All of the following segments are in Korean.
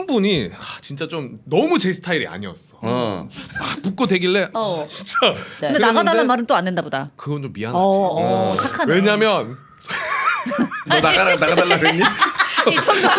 한 분이 진짜 좀 너무 제 스타일이 아니었어. 막 붙고 대길래 진짜. 네. 근데 나가달란 말은 또 안 된다 보다. 그건 좀 미안하지. 착하네. 왜냐면 너 나가달라 그랬니? 이 정도면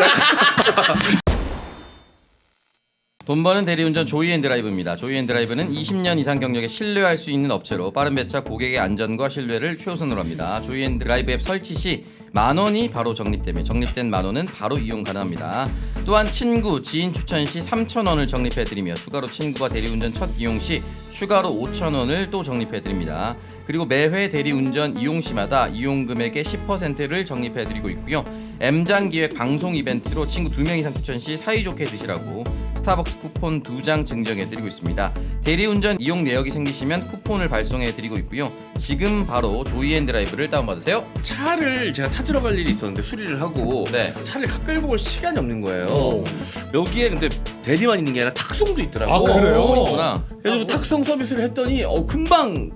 돈 버는 대리운전 조이앤드라이브입니다. 조이앤드라이브는 20년 이상 경력에 신뢰할 수 있는 업체로 빠른 배차 고객의 안전과 신뢰를 최우선으로 합니다. 조이앤드라이브 앱 설치 시 10,000원이 바로 적립되며 적립된 10,000원은 바로 이용 가능합니다. 또한 친구, 지인 추천 시 3,000원을 적립해드리며 추가로 친구가 대리운전 첫 이용 시 추가로 5,000원을 또 적립해드립니다. 그리고 매회 대리운전 이용 시마다 이용 금액의 10%를 적립해드리고 있고요. M장기획 방송 이벤트로 친구 2명 이상 추천 시 사이좋게 드시라고 스타벅스 쿠폰 2장 증정해드리고 있습니다. 대리운전 이용 내역이 생기시면 쿠폰을 발송해드리고 있고요. 지금 바로 조이앤드라이브를 다운받으세요. 차를 제가 찾으러 갈 일이 있었는데 수리를 하고 네. 차를 끌고 올 시간이 없는 거예요. 여기에 근데 대리만 있는 게 아니라 탁송도 있더라고. 아, 그래요? 있구나. 그래서 탁송 서비스를 했더니 금방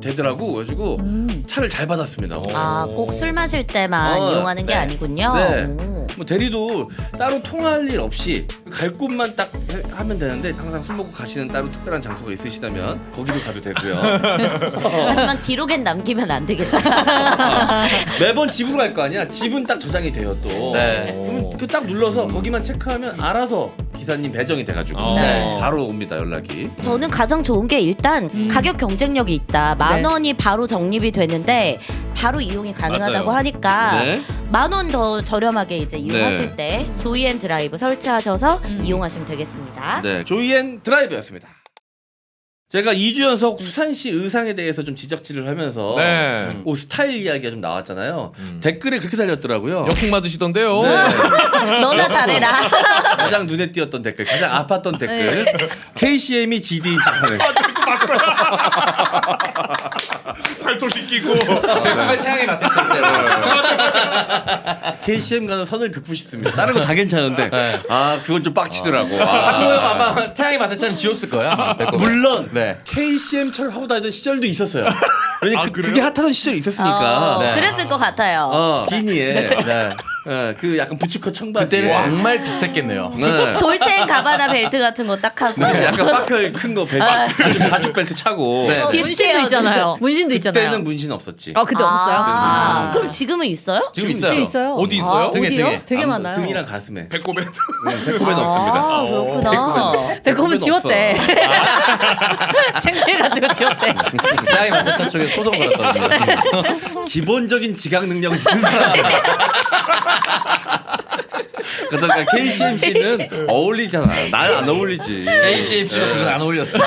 되더라고. 그래가지고 차를 잘 받았습니다. 아, 꼭 술 마실 때만 이용하는 게 네. 아니군요. 네. 오. 뭐 대리도 따로 통화할 일 없이 갈 곳만 딱 하면 되는데 항상 술 먹고 가시는 따로 특별한 장소가 있으시다면 거기도 가도 되고요. 하지만 기록엔 남기면 안 되겠다. 매번 집으로 갈 거 아니야. 집은 딱 저장이 돼요 또. 네. 그러면 그 딱 눌러서 거기만 체크하면 알아서 기사님 배정이 돼가지고 네. 바로 옵니다 연락이. 저는 가장 좋은 게 일단 가격 경쟁력이 있다. 10,000원이 바로 적립이 되는데 바로 이용이 가능하다고 맞아요. 하니까 네. 10,000원 더 저렴하게 이제 이용하실 네. 때 조이앤드라이브 설치하셔서 이용하시면 되겠습니다. 네, 조이앤 드라이브였습니다. 제가 2주 연속 수산시 의상에 대해서 좀 지적질을 하면서 네. 옷 스타일 이야기가 좀 나왔잖아요. 댓글에 그렇게 달렸더라고요. 역풍 맞으시던데요. 네. 너나 잘해라. 가장 눈에 띄었던 댓글, 가장 아팠던 댓글. KCM이 GD인 척하는. 팔토 시키고. 정말 태양이 맞대쳤어요. KCM 가는 선을 긋고 싶습니다. 다른 거 다 괜찮은데 아 그건 좀 빡치더라고. 아. 장모형 아마 태양이 맞대차는 지웠을 거야. 물론 네. KCM처럼 하고 다니던 시절도 있었어요. 왜냐면 아, 그래요? 그게 핫하던 시절이 있었으니까. 네. 그랬을 것 같아요. 비니에 네. 그 약간 부츠컷 청바지. 그때는 정말 비슷했겠네요. 네. 돌체인 가바나 벨트 같은 거 딱 하고. 네, 약간 빠클 큰 거 벨트, 가죽 벨트 차고. 네. 문신도 있잖아요. 문신도 있잖아요. 그때는 문신 없었지. 그때 없었어요? 그럼 지금은 있어요? 지금 있죠. 있어요. 있어요. 어디 있어요? 등에 어디요? 등에. 되게 많아요. 등이랑 가슴에. 배꼽에. 배꼽에는 없습니다. 아, 그렇구나. 배꼽은 지웠대. 창피해가지고 지웠대. 태양이 맞대차 쪽에 소송을 걸었거든요. 기본적인 지각 능력이 있는 사람. 그러니까 KCMC는 어울리잖아. 난 안 어울리지. KCMC가 그건 안 어울렸어요.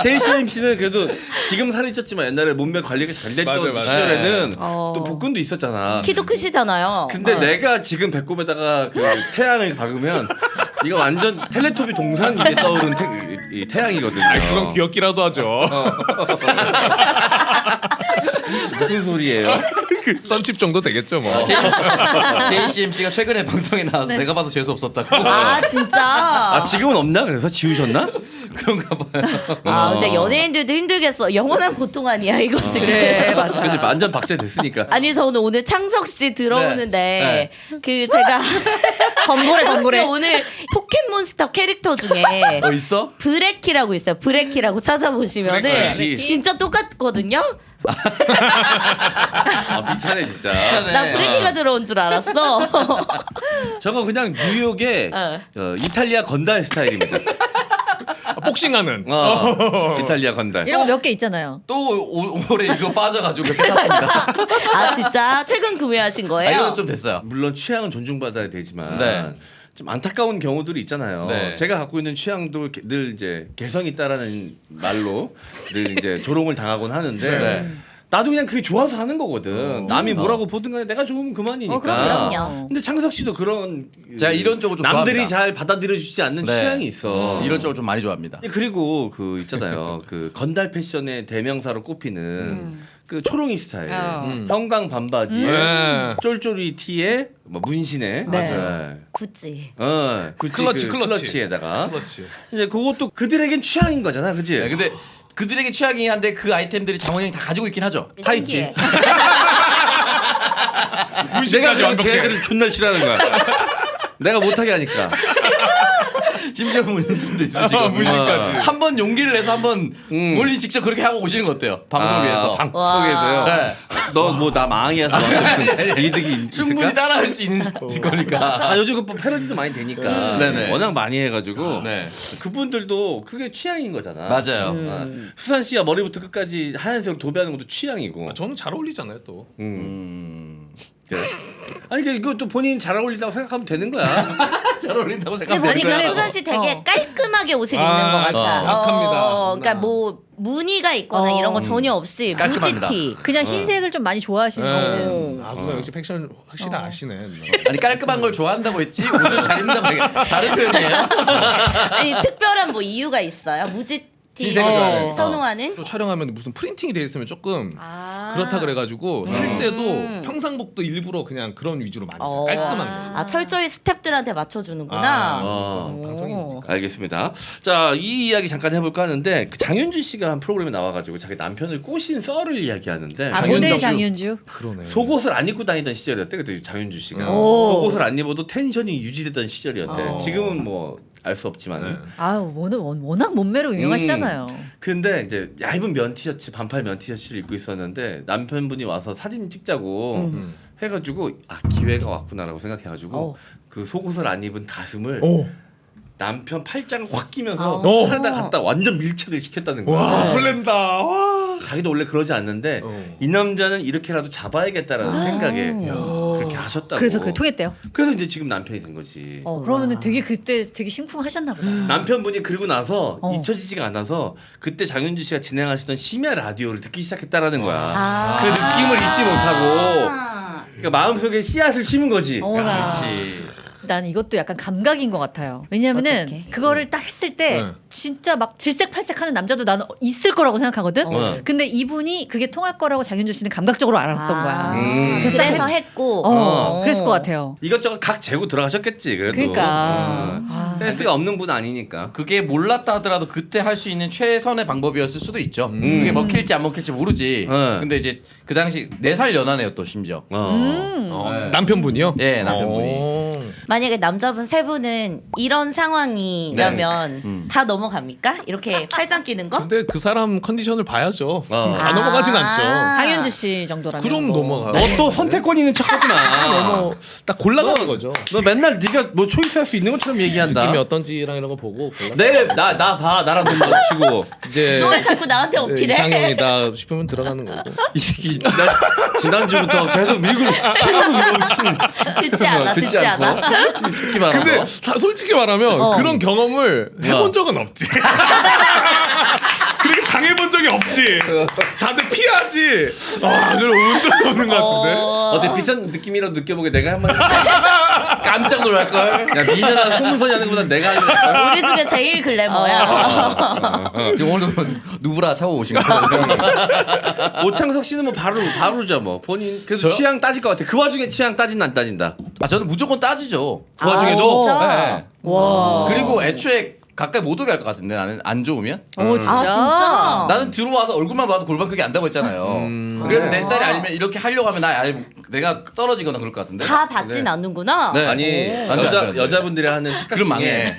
KCMC는 그래도 지금 살이 쪘지만 옛날에 몸매 관리가 잘 됐던 맞아요, 맞아요. 시절에는 어. 또 복근도 있었잖아. 키도 크시잖아요. 근데 내가 지금 배꼽에다가 그 태양을 박으면 이거 완전 텔레토비 동상 위에 떠오른 이 태양이거든요. 그건 귀엽기라도 하죠. 무슨 소리예요? 그 썬칩 정도 되겠죠 뭐. KCMC가 최근에 방송에 나와서 네. 내가 봐도 재수 없었다고. 아 진짜. 아 지금은 없나? 그래서 지우셨나? 그런가 봐요. 근데 연예인들도 힘들겠어. 영원한 고통 아니야 이거 지금. 그래, 맞아. 그래서 완전 박제됐으니까. 아니 저는 오늘 창석 씨 들어오는데 그 제가 번고래 창석 씨 번고래. 오늘 포켓몬스터 캐릭터 중에 있어? 브레키라고 있어요. 브레키라고 찾아보시면은 브레키. 진짜 똑같거든요. 아 비슷하네 진짜. 나 브레키가 들어온 줄 알았어. 저거 그냥 뉴욕의 이탈리아 건달 스타일입니다. 복싱하는. 이탈리아 건달. 이런 거 몇 개 있잖아요. 또 올해 이거 빠져가지고 몇개 샀습니다. 아 진짜 최근 구매하신 거예요? 이건 좀 됐어요. 물론 취향은 존중받아야 되지만 네. 좀 안타까운 경우들이 있잖아요. 네. 제가 갖고 있는 취향도 늘 이제 개성 있다라는 말로 늘 이제 조롱을 당하곤 하는데 네. 나도 그냥 그게 좋아서 하는 거거든. 남이 뭐라고 보든 간에 내가 좋으면 그만이니까. 그럼요. 근데 창석 씨도 그런 제가 이런 쪽을 좀 남들이 좋아합니다. 잘 받아들여 주지 않는 네. 취향이 있어. 이런 쪽을 좀 많이 좋아합니다. 그리고 그 있잖아요. 그 건달 패션의 대명사로 꼽히는 그 초롱이 스타일, 형광 반바지에 네. 쫄쫄이 티에 뭐 문신에, 네. 구찌. 구찌 클러치, 그 클러치. 클러치에다가 그렇지. 이제 그것도 그들에겐 취향인 거잖아, 그지? 네, 근데 그들에게 취향이 한데 그 아이템들이 장원영이 다 가지고 있긴 하죠. 다 있지. 신기해. 내가 문신까지 그 완벽해. 걔들을 존나 싫어하는 거야. 내가 못하게 하니까. 심지어 문신도 있으시고 문신까지. 한번 용기를 내서 한번 본인 직접 그렇게 하고 오시는 거 어때요? 방송을 위해서. 방송에서요. 네. 너 뭐 나 망이어서 이득이 충분히 있을까? 따라할 수 있는 거니까. 아, 요즘 그 패러디도 많이 되니까 네네. 워낙 많이 해가지고 네. 그분들도 그게 취향인 거잖아. 맞아요. 수산 씨가 머리부터 끝까지 하얀색으로 도배하는 것도 취향이고. 아, 저는 잘 어울리잖아요 또. 그래. 아니 이것도 본인 잘 어울린다고 생각하면 되는 거야. 잘 어울린다고 근데 생각하면 보니까 그래. 수산 씨 되게 깔끔하게 옷을 입는 아, 것 같아. 정확합니다. 그러니까 뭐 무늬가 있거나 이런 거 전혀 없이 깔끔합니다. 무지티. 그냥 흰색을 좀 많이 좋아하시는 거예요. 아 누나 역시 패션 확실히 아시네. 누나. 아니 깔끔한 걸 좋아한다고 했지 옷을 잘 입는다고 얘기 다른 표현이에요. 아니 특별한 뭐 이유가 있어요? 무지티 흰색을 좋아하는. 선호하는? 또 촬영하면 무슨 프린팅이 돼 있으면 조금 아. 그렇다 그래가지고 살 때도 평상복도 일부러 그냥 그런 위주로 많이 써요. 깔끔한 거. 아 철저히 스탭들한테 맞춰주는구나. 방송이니까. 알겠습니다. 자, 이 이야기 잠깐 해볼까 하는데 그 장윤주 씨가 한 프로그램에 나와가지고 자기 남편을 꼬신 썰을 이야기하는데 아, 모델 장윤주. 장윤주. 그러네. 속옷을 안 입고 다니던 시절이었대 그때 장윤주 씨가 오. 속옷을 안 입어도 텐션이 유지되던 시절이었대. 지금은 뭐 알 수 없지만은. 네. 아, 워낙 몸매로 유명하시잖아요. 근데 이제 얇은 면 티셔츠 반팔 면 티셔츠를 입고 있었는데 남편분이 와서 사진 찍자고 해가지고 아 기회가 왔구나라고 생각해가지고 그 속옷을 안 입은 가슴을 오. 남편 팔짱을 확 끼면서 오. 팔에다 갖다 완전 밀착을 시켰다는 거야. 와 설렌다. 와. 자기도 원래 그러지 않는데 이 남자는 이렇게라도 잡아야겠다라는 생각에 그렇게 하셨다고. 그래서 그게 통했대요. 그래서 이제 지금 남편이 된 거지. 그러면은 되게 그때 되게 심쿵하셨나 보다. 남편분이 그러고 나서 잊혀지지가 않아서 그때 장윤주 씨가 진행하시던 심야 라디오를 듣기 시작했다라는 거야. 그 느낌을 잊지 못하고 그러니까 마음속에 씨앗을 심은 거지. 그렇지. 난 이것도 약간 감각인 것 같아요. 왜냐면은 어떡해? 그거를 딱 했을 때 네. 진짜 막 질색팔색하는 남자도 나는 있을 거라고 생각하거든. 근데 이분이 그게 통할 거라고 장윤주 씨는 감각적으로 알았던 거야. 그래서 했고. 그랬을 것 같아요. 이것저것 각 재고 들어가셨겠지. 그래도 그러니까. 센스가 없는 분 아니니까. 그게 몰랐다 하더라도 그때 할 수 있는 최선의 방법이었을 수도 있죠. 그게 먹힐지 안 먹힐지 모르지. 근데 이제 그 당시 4살 연하네요 또 심지어. 네. 남편분이요? 네, 남편분이. 만약에 남자분 세 분은 이런 상황이라면 다 넘어갑니까? 이렇게 팔짱 끼는 거? 근데 그 사람 컨디션을 봐야죠. 다 넘어가진 않죠. 장윤주 씨 정도라면. 그럼 뭐. 넘어가. 너 또 선택권 있는 척하지 마. 너무 딱 골라가는 거죠. 너 맨날 네가 뭐 초이스할 수 있는 것처럼 얘기한다. 느낌이 어떤지랑 이런 거 보고 골라. 나 봐. 나랑 돈 맞추고. 이제 너 왜 자꾸 나한테 어필해? 이상형이다 싶으면 들어가는 거고. 이 새끼 지난주부터 계속 밀어붙이는. 듣지 않아, 듣지 않아. 이 새끼 말아. 근데 솔직히 말하면 그런 경험을 해본 적은 없지. 그렇게 당해본 적이 없지. 다들 피하지. 아, 그럼 운 적이 없는 것 같은데. 어때 비싼 느낌이라도 느껴보게 내가 한번 깜짝 놀랄 걸. 야 미녀나 송은선이 하는 것보다 내가 하는 거. 우리 중에 제일 글래머야. 지금 오늘도 누구라 차고 오신 거예요? 오창석 씨는 뭐 바로죠 뭐 본인 그래도 취향 따질 것 같아. 그 와중에 취향 따진다 안 따진다. 아 저는 무조건 따지죠. 그 와중에도 진짜? 네. 와. 그리고 애초에 가까이 못 오게 할 것 같은데 나는 안 좋으면 진짜. 아 진짜? 나는 들어와서 얼굴만 봐서 골반 크게 안다고 했잖아요. 그래서 내 스타일이 아니면 이렇게 하려고 하면 내가 떨어지거나 그럴 것 같은데. 다 받진 않는구나. 네. 아니 안 돼, 안 돼. 여자분들이 하는 착각 그럼 중에 망해.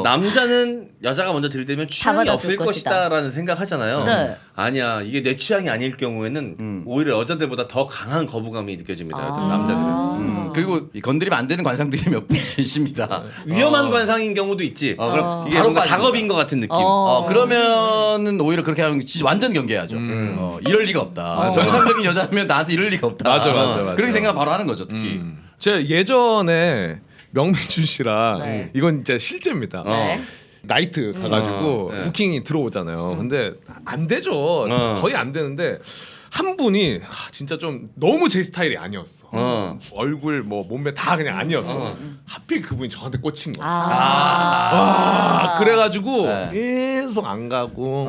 남자는 여자가 먼저 들이대면 취향이 받아줄 없을 것이다. 것이다라는 생각하잖아요. 네. 아니야 이게 내 취향이 아닐 경우에는 오히려 여자들보다 더 강한 거부감이 느껴집니다. 남자들은. 그리고 이 건드리면 안 되는 관상들이 몇 분 계십니다. 위험한 관상인 경우도 있지. 그럼 이게 바로 뭔가 빠지는 작업인 것 같은 느낌. 그러면은 오히려 그렇게 하면 진짜 완전 경계하죠. 이럴 리가 없다. 정상적인 여자면 나한테 이럴 리가 없다. 맞아. 그렇게 생각 바로 하는 거죠, 특히. 제가 예전에 명민준 씨랑 이건 진짜 실제입니다. 나이트 가가지고 부킹이 들어오잖아요. 근데 안 되죠. 거의 안 되는데 한 분이 진짜 좀 너무 제 스타일이 아니었어. 얼굴 뭐 몸매 다 그냥 아니었어. 하필 그분이 저한테 꽂힌 거야. 와, 그래가지고 계속 안 가고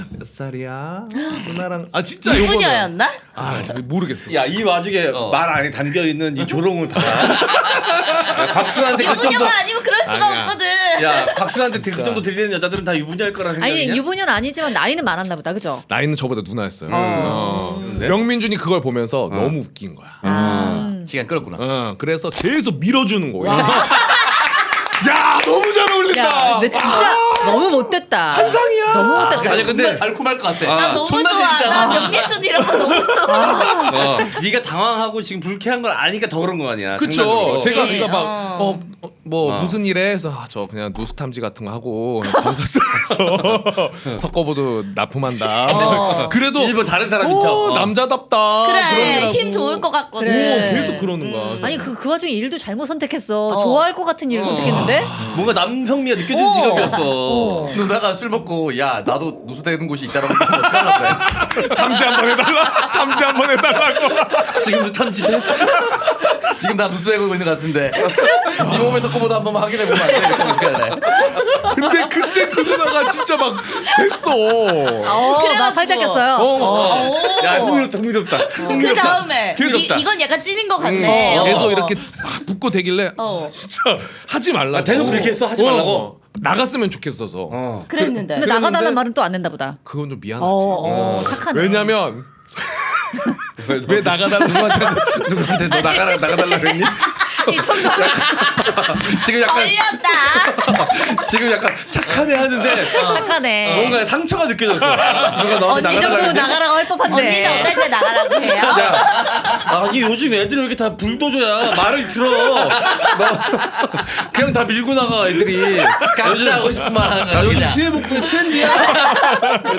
몇 살이야? 누나랑 진짜 요거는 이분이었나? 모르겠어. 야 이 와중에 말 안에 담겨 있는 이 조롱을 봐라. 야, 곽수한테 그 정도. 유부녀가 아니면 그럴 수가 아니야. 없거든. 야 곽수한테 그 정도 들리는 여자들은 다 유부녀일 거라는 생각이냐? 아니 유부녀는 아니지만 나이는 많았나 보다, 그죠? 나이는 저보다 누나였어요. 명민준이 그걸 보면서 너무 웃긴 거야. 시간 끌었구나. 그래서 계속 밀어주는 거예요. 막 근데 진짜 너무 못됐다. 환상이야. 너무 못됐다. 아니 근데 달콤할 것 같아. 나 너무 존나 좋아. 나 재밌잖아. 명예준이라고 너무 좋아. 네가 당황하고 지금 불쾌한 걸 아니까 더 그런 거 아니야. 그쵸. 장난으로. 제가 네. 그러니까 뭐 어. 무슨 일에 해서 저 그냥 누수탐지 같은 거 하고 건설사에서 석고보드 납품한다. 그래도 일본 다른 사람인 척. 오, 남자답다. 그래 그러느라고. 힘 좋을 것 같거든. 그래. 계속 그러는 거야. 아니 그 와중에 일도 잘못 선택했어. 좋아할 것 같은 일을 선택했는데. 뭔가 남성미가 느껴지는 직업이었어. 누나가 술 먹고 야 나도 누수되는 곳이 있다라고 하면 어떡하려고 그래. 탐지 한번 해달라. 탐지 한번 해달라고. 지금도 탐지돼? 지금 나 누수되고 있는 것 같은데 네 몸에서 거보다 한 번만 확인해보면 안 돼? 이렇게 어떻게 할래? 근데 그때 그 누나가 진짜 막 됐어. 나 팔짱 꼈어요. 야 흥미롭다. 그 다음에 흥미롭다. 이건 약간 찐인 것 같네. 계속 이렇게 막 붙고 대길래 진짜 하지 말라고. 아, 대놓고 그렇게 했어? 하지 말라고? 나갔으면 좋겠어서. 그랬는데. 근데 나가달란 말은 또 안 된다 보다. 그건 좀 미안하지. 착하네. 왜냐면 왜 나가달라 누구한테 너 나가달라 그랬니? 이 정도 지금 약간 걸렸다. 착하네 하는데 착하네. 뭔가 상처가 느껴졌어. 누가 너한테 이 정도면 나가달라 나가라고 할 법한데. 언니는 어떨 때 나가라고 해요? 아니 요즘 애들이 이렇게 다 불도저야. 말을 들어. 너 그냥 다 밀고 나가 애들이. 각자 하고 싶은 말 하는 거야. 요즘 그냥. 시외복구의 트렌드야.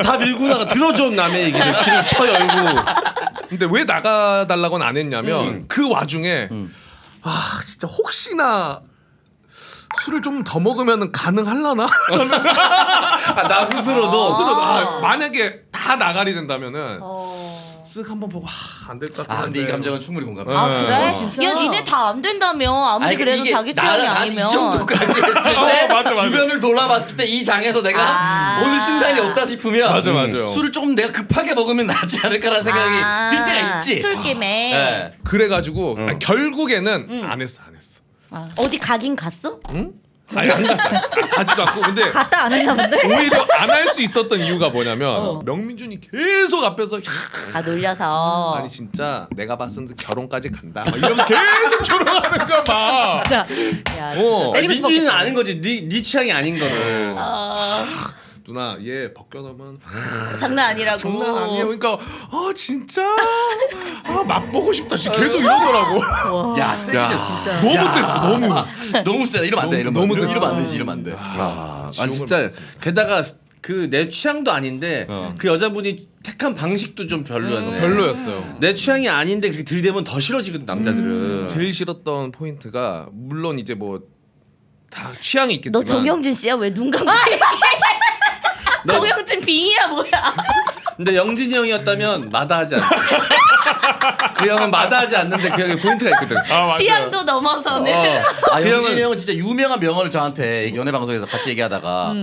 다 밀고 나가. 들어줘 남의 얘기를. 길을 쳐 열고. 근데 왜 나가달라고는 안 했냐면 그 와중에 아 진짜 혹시나 술을 좀 더 먹으면 가능할라나? 아, 나 스스로도. 만약에 다 나가리 된다면은 쓱 한번 보고 안 될 것 같은데. 아 근데 이 감정은 충분히 공감해. 아 그래? 진짜? 야 니네 다 안 된다며 아무리 아니, 그래도 이게 자기 취향이 나는 아니면 이 정도까지 했을 때 맞아. 주변을 돌아봤을 때 이 장에서 내가 아. 오늘 승산이 없다 싶으면 맞아. 술을 조금 내가 급하게 먹으면 낫지 않을까라는 생각이 들 때가 있지. 술김에 네. 그래가지고 결국에는 안 했어. 어디 가긴 갔어? 아니 안 갔어. 가지도 않고 근데 갔다 안 했나 본데. 오히려 안 할 수 있었던 이유가 뭐냐면 명민준이 계속 앞에서 다 놀려서. 아니 진짜 내가 봤을 때 결혼까지 간다. 막 이러면 계속 결혼하는 거야 막. 진짜. 야 진짜 어. 때리고 민준이는 싶었겠다. 아는 거지. 네 취향이 아닌 거를. 누나 얘 벗겨놓으면 장난 아니라고. 장난 아니에요. 그러니까 진짜 맛보고 싶다. 진짜 계속 이러더라고. 야 세게 진짜. 너무 셌어. 너무. 너무 세다. 이러면 안 돼. 너무 이러면 셌어. 안 되지. 이러면 안 돼. 아 지옥을 진짜 받았어. 게다가 그 내 취향도 아닌데 그 여자분이 택한 방식도 좀 별로였네. 별로였어요. 내 취향이 아닌데 그렇게 들이대면 더 싫어지거든 남자들은. 제일 싫었던 포인트가 물론 이제 뭐 다 취향이 있겠지만 너 정영진 씨야 왜 눈 감고 얘기해? 정영진 빙이야 뭐야? 근데 영진이 형이었다면 마다하지 않아. 그 형은 마다하지 않는데 그 형의 포인트가 있거든. 취향도 넘어서는. 아 그 영진이 형은- 형은 진짜 유명한 명언을 저한테 연애 방송에서 같이 얘기하다가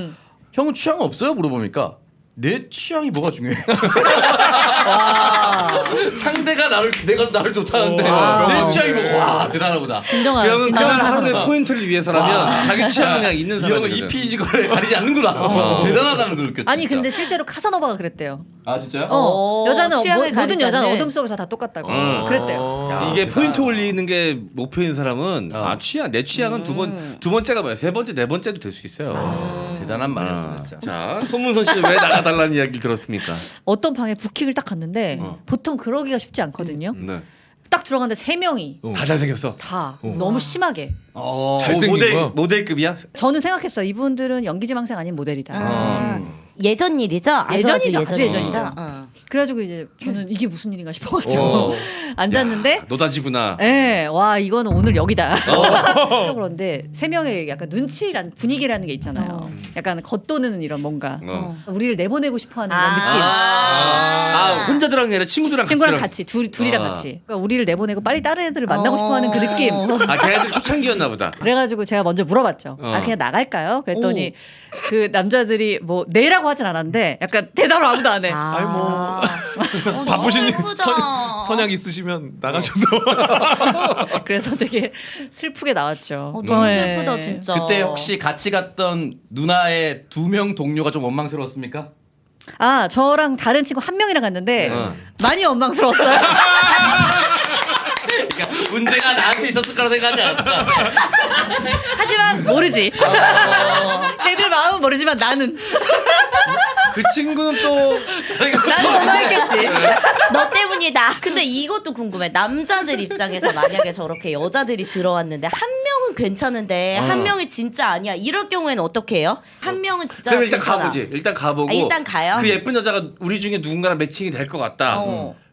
형은 취향 없어요? 물어보니까 내 취향이 뭐가 중요해? 상대가 나를 좋다는데 내 취향이 뭐와 대단하구나. 그 진정한 형은 진정한 그날 하루의 가사다. 포인트를 위해서라면 자기 취향 그냥 있는 이 형은 사람이거든. 이 피지컬에 가리지 않는구나. 대단하다는 걸 느꼈죠. 아니 진짜. 근데 실제로 카사노바가 그랬대요. 아 진짜요? 여자는 취향을 모든 가리지 여자는 않는. 어둠 속에서 다 똑같다고. 응. 그랬대요. 야, 이게 대단. 포인트 올리는 게 목표인 사람은 취향 내 취향은 두 번째가 뭐야? 세 번째 네 번째도 될 수 있어요. 대단한 말이었습니다. 진짜. 자 손문선 씨는 왜 나가달라는 이야기를 들었습니까? 어떤 방에 부킹을 딱 갔는데 보통 그러기가 쉽지 않거든요. 네. 딱 들어갔는데 세 명이 다 잘생겼어. 다 너무 심하게. 잘생긴 거야? 모델급이야? 저는 생각했어요. 이분들은 연기지망생 아닌 모델이다. 예전 일이죠? 예전이죠. 아주 예전 예전이죠. 일이죠? 그래가지고 이제 저는 이게 무슨 일인가 싶어가지고 앉았는데 노다지구나. 예, 와 이거는 오늘 여기다. 그런데 세 명의 약간 눈치란 분위기라는 게 있잖아요. 약간 겉도는 이런 뭔가 우리를 내보내고 싶어하는 이런 느낌. 아 혼자 들어간 게 아니라 친구들이랑 친구랑 같이 둘이랑 같이. 그러니까 우리를 내보내고 빨리 다른 애들을 만나고 싶어하는 그 느낌. 아 걔네들 초창기였나 보다. 그래가지고 제가 먼저 물어봤죠. 아 그냥 나갈까요? 그랬더니 그 남자들이 뭐 네라고 하진 않았는데 약간 대답을 아무도 안 해. 아니 뭐 바쁘신 선약 있으시면 나가셔도. 그래서 되게 슬프게 나왔죠. 너무 네. 슬프다 진짜. 그때 혹시 같이 갔던 누나의 2명 동료가 좀 원망스러웠습니까? 아 저랑 다른 친구 한 명이랑 갔는데 많이 원망스러웠어요. 그러니까 문제가 나한테 있었을 거라 생각하지 않았을 것 같아. 하지만 모르지. 걔들 마음은 모르지만 나는 그 친구는 또 나는 원망했겠지. 너 때문이다. 근데 이것도 궁금해. 남자들 입장에서 만약에 저렇게 여자들이 들어왔는데 한 명은 괜찮은데 한 명이 진짜 아니야. 이럴 경우에는 어떻게 해요? 한 명은 진짜 그럼 일단 괜찮아. 가보지. 일단 가보고. 일단 가요? 그 예쁜 여자가 우리 중에 누군가랑 매칭이 될 것 같다.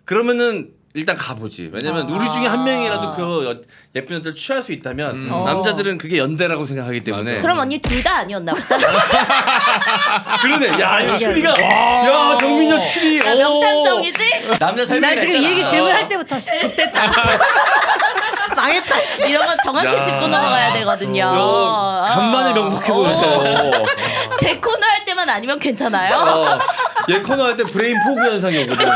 그러면은 일단 가보지. 왜냐면 우리 중에 한 명이라도 그 예쁜 여자를 취할 수 있다면 남자들은 그게 연대라고 생각하기 때문에. 그럼 언니 둘 다 아니었나 보다. 그러네. 야, 이거 추리가. 야, 정민여 추리. 야, 명탐정이지? 남자 나 설명이 지금 이 얘기 질문할 때부터 좆됐다. 망했다. 이런 건 정확히 야. 짚고 넘어가야 되거든요. 간만에 명석해 보였어요. 제 코너 할 때만 아니면 괜찮아요? 얘 코너 할 때 브레인 포그 현상이 오거든.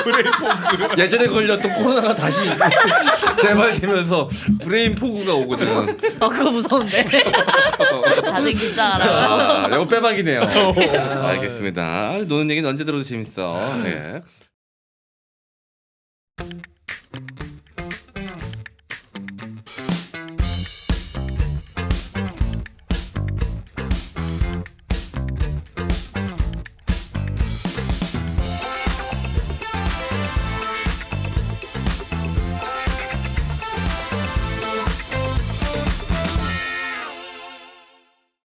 브레인 포그. 예전에 걸렸던 코로나가 다시 재발되면서 브레인 포그가 오거든. 그거 무서운데. 다들 긴장하라고. 이거 빼박이네요. 알겠습니다. 노는 얘기는 언제 들어도 재밌어. 네.